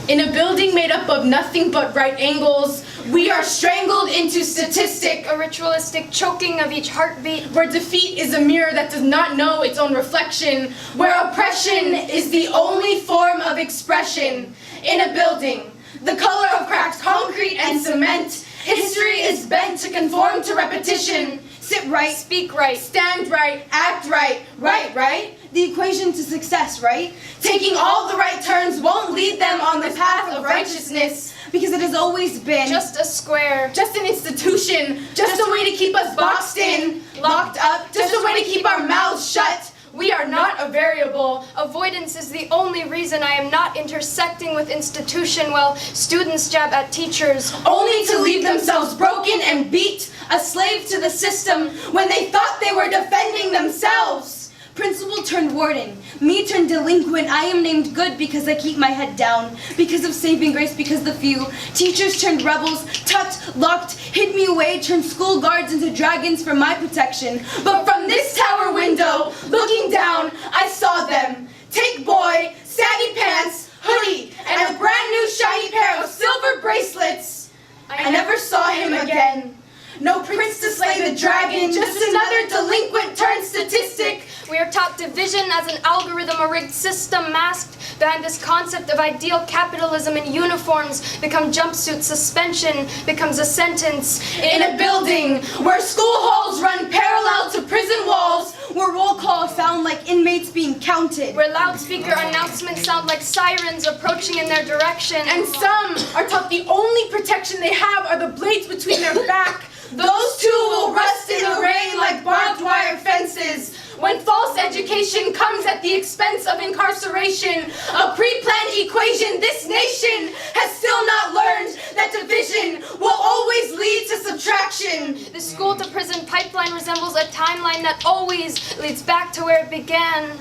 In a building made up of nothing but right angles, we are strangled into statistic, a ritualistic choking of each heartbeat, where defeat is a mirror that does not know its own reflection, where oppression is the only form of expression. In a building, the color of cracked concrete and cement, history is bent to conform to repetition. Sit right, speak right, Stand right, act right, right? the equation to success, right? Taking all the right turns won't lead them on the path of righteousness. Because it has always been Just a square, just an institution, just a way to keep us boxed in, locked up, just a way to keep our mouths shut. We are not a variable. Avoidance is the only reason I am not intersecting with institution while students jab at teachers, Only to leave themselves broken and beat, a slave to the system when they thought they were defending themselves. Principal turned warden, me turned delinquent. I am named good because I keep my head down, because of saving grace, because the few. Teachers turned rebels, tucked, locked, hid me away, turned school guards into dragons for my protection. But from this tower window, looking down, I saw them. Take boy, saggy pants, hoodie, and a brand new shiny pair of silver bracelets. I never saw him again. No prince to slay the dragon, just another delinquent turned statistic. We are taught division as an algorithm, a rigged system masked behind this concept of ideal capitalism, and uniforms become jumpsuits, suspension becomes a sentence. In a building where school halls run parallel to prison walls, Where roll calls sound like inmates being counted, where loudspeaker announcements sound like sirens approaching in their direction, and some are taught the only protection they have are the blades between their back. Those two will rust in the rain like barbed wire fences. When false education comes at the expense of incarceration, a pre-planned equation, this nation has still not learned that division will always lead to subtraction. the school to prison pipeline resembles a timeline that always leads back to where it began.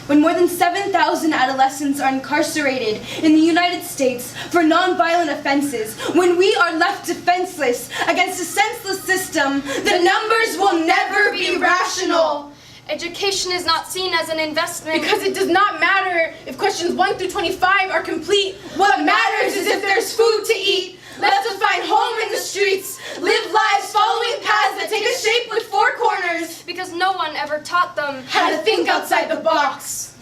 When more than 7,000 adolescents are incarcerated in the United States for nonviolent offenses, when we are left defenseless against a senseless system, The numbers will never be rational. education is not seen as an investment. Because it does not matter if questions 1 through 25 are complete. What matters is if there's food to eat, left to find home in the streets, live lives following paths that take a shape with four corners, Because no one ever taught them how to think outside the box.